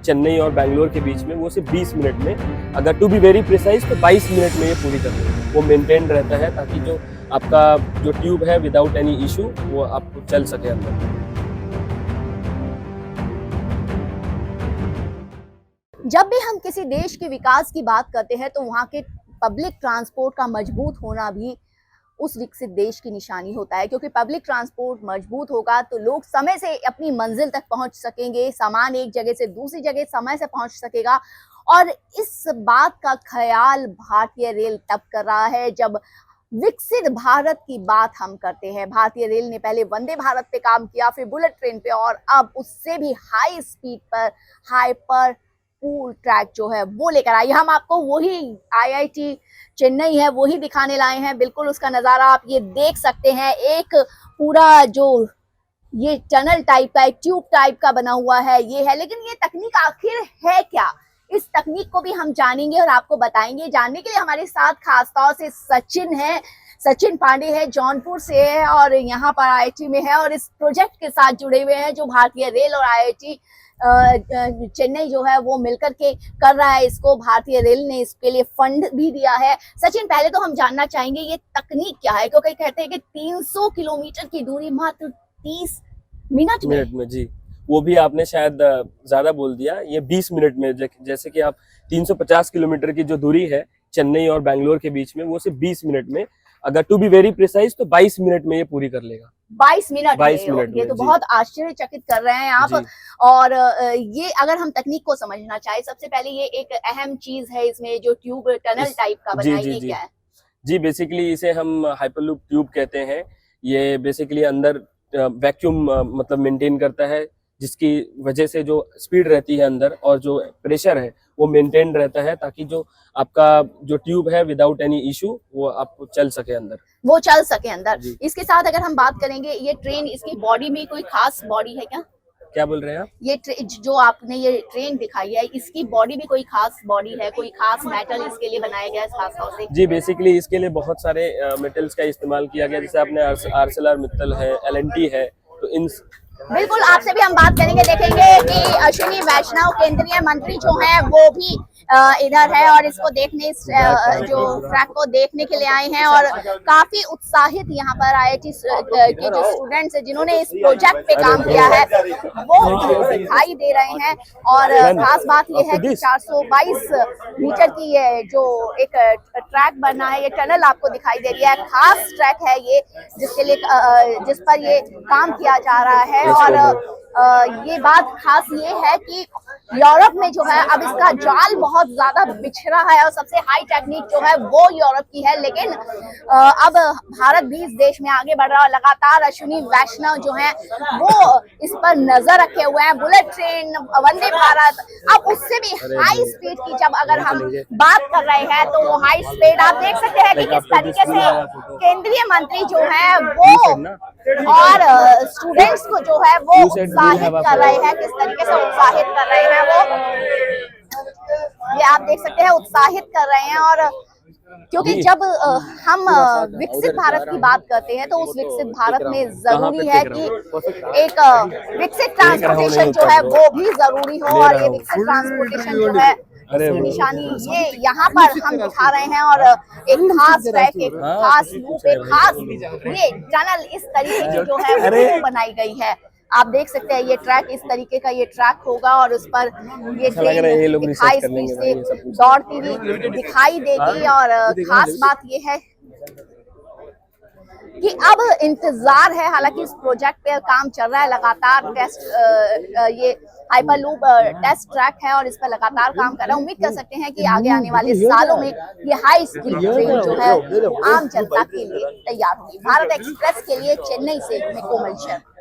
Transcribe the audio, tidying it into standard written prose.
चेन्नई और बैंगलोर के बीच में, वो सिर्फ 20 मिनट में, अगर टू बी वेरी प्रिसाइज तो 22 मिनट में ये पूरी कर लेंगे। वो मेंटेन रहता है ताकि जो आपका जो ट्यूब है विदाउट एनी इशू वो आपको चल सके अंदर। जब भी हम किसी देश के विकास की बात करते हैं तो वहाँ के पब्लिक ट्रांसपोर्ट का मजबूत होना भी उस विकसित देश की निशानी होता है, क्योंकि पब्लिक ट्रांसपोर्ट मजबूत होगा तो लोग समय से अपनी मंजिल तक पहुंच सकेंगे, सामान एक जगह से दूसरी जगह समय से पहुंच सकेगा। और इस बात का ख्याल भारतीय रेल तब कर रहा है जब विकसित भारत की बात हम करते हैं। भारतीय रेल ने पहले वंदे भारत पे काम किया, फिर बुलेट ट्रेन पे, और अब उससे भी हाई स्पीड पर हाइपर पूल ट्रैक जो है वो लेकर आई। हम आपको वही IIT चेन्नई है वही दिखाने लाए हैं। बिल्कुल उसका नज़ारा आप ये देख सकते हैं। एक पूरा जो ये टनल टाइप का, एक ट्यूब टाइप का बना हुआ है ये है, लेकिन ये तकनीक आखिर है क्या, इस तकनीक को भी हम जानेंगे और आपको बताएंगे। जानने के लिए हमारे साथ खासतौर से सचिन है, सचिन पांडे है, जौनपुर से है और यहाँ पर IIT में है और इस प्रोजेक्ट के साथ जुड़े हुए हैं जो भारतीय रेल और IIT चेन्नई जो है वो मिलकर के कर रहा है। इसको भारतीय रेल ने इसके लिए फंड भी दिया है। सचिन, पहले तो हम जानना चाहेंगे ये तकनीक क्या है, क्योंकि कहते हैं कि 300 किलोमीटर की दूरी मात्र 30 मिनट में। जी, वो भी आपने शायद ज्यादा बोल दिया। ये 20 मिनट में, जैसे कि आप 350 किलोमीटर की जो दूरी है चेन्नई और बैंगलोर के बीच में, वो सिर्फ 20 मिनट में, अगर टू बी वेरी प्रिसाइज तो 22 मिनट में ये पूरी कर लेगा। 22 मिनट में ये तो बहुत आश्चर्यचकित कर रहे हैं आप। और ये अगर हम तकनीक को समझना चाहे, सबसे पहले ये एक अहम चीज है इसमें जो ट्यूब टनल टाइप का बनाई, ये क्या है? जी, बेसिकली इसे हम हाइपरलूप ट्यूब कहते हैं। ये बेसिकली अंदर वैक्यूम मतलब मेंटेन करता है, जिसकी वजह से जो स्पीड रहती है अंदर और जो प्रेशर है वो मेंटेन रहता है, ताकि जो आपका जो ट्यूब है विदाउट एनी इशू वो आपको चल सके अंदर, वो चल सके अंदर। इसके साथ अगर हम बात करेंगे, ये ट्रेन, इसकी बॉडी में कोई खास बॉडी है क्या? क्या बोल रहे हैं आप? ये जो आपने ये ट्रेन दिखाई है, इसकी बॉडी में कोई खास बॉडी है, कोई खास मेटल इसके लिए बनाया गया है खास तौर से? जी, बेसिकली इसके लिए बहुत सारे मेटल्स का इस्तेमाल किया गया, जैसे आपने ArcelorMittal है, L&T है, तो इन बिल्कुल आपसे भी हम बात करेंगे। देखेंगे कि अश्विनी वैष्णव केंद्रीय मंत्री जो है वो भी इधर है और इसको देखने, जो ट्रैक को देखने के लिए आए हैं और काफी उत्साहित यहाँ पर IIT के जो स्टूडेंट्स हैं जिन्होंने इस प्रोजेक्ट पे काम किया है वो दिखाई दे रहे हैं। और खास बात ये है कि 422 मीटर की ये जो एक ट्रैक बना है, ये टनल आपको दिखाई दे रही है, खास ट्रैक है ये जिसके लिए जिस पर ये काम किया जा रहा है। और ये बात खास ये है कि यूरोप में जो है अब इसका जाल बहुत ज्यादा बिछड़ा है और सबसे हाई टेक्निक जो है वो यूरोप की है, लेकिन अब भारत भी इस देश में आगे बढ़ रहा है। लगातार अश्विनी वैष्णव जो है वो इस पर नजर रखे हुए हैं। बुलेट ट्रेन, वंदे भारत, अब उससे भी हाई स्पीड की जब अगर हम बात कर रहे हैं तो वो हाई स्पीड आप देख सकते हैं कि किस तरीके से केंद्रीय मंत्री जो है वो और स्टूडेंट्स को जो है वो उत्साहित कर रहे हैं, किस तरीके से उत्साहित कर रहे हैं वो, ये आप देख सकते हैं, उत्साहित कर रहे हैं। और क्योंकि जब हम विकसित भारत की बात करते हैं तो उस विकसित भारत में जरूरी है कि एक विकसित ट्रांसपोर्टेशन जो है वो भी जरूरी हो, और ये विकसित ट्रांसपोर्टेशन जो है इसकी निशानी ये यहाँ पर हम दिखा रहे हैं। और एक खास ट्रैक, एक खास लूप, एक खास ये टनल इस तरीके की जो है वो बनाई गई है। आप देख सकते हैं ये ट्रैक, इस तरीके का ये ट्रैक होगा और उस पर ये ट्रेन हाई स्पीड से दौड़ती हुई दिखाई देगी। और खास बात ये है कि अब इंतजार है, हालांकि इस प्रोजेक्ट पे काम चल रहा है लगातार, टेस्ट ये हाइपरलूप टेस्ट ट्रैक है और इस पर लगातार काम कर रहा है। उम्मीद कर सकते हैं कि आगे आने वाले सालों में ये हाई स्पीड ट्रेन जो है आम जनता के लिए तैयार होगी। भारत एक्सप्रेस के लिए चेन्नई से मैं कोमल शर्मा।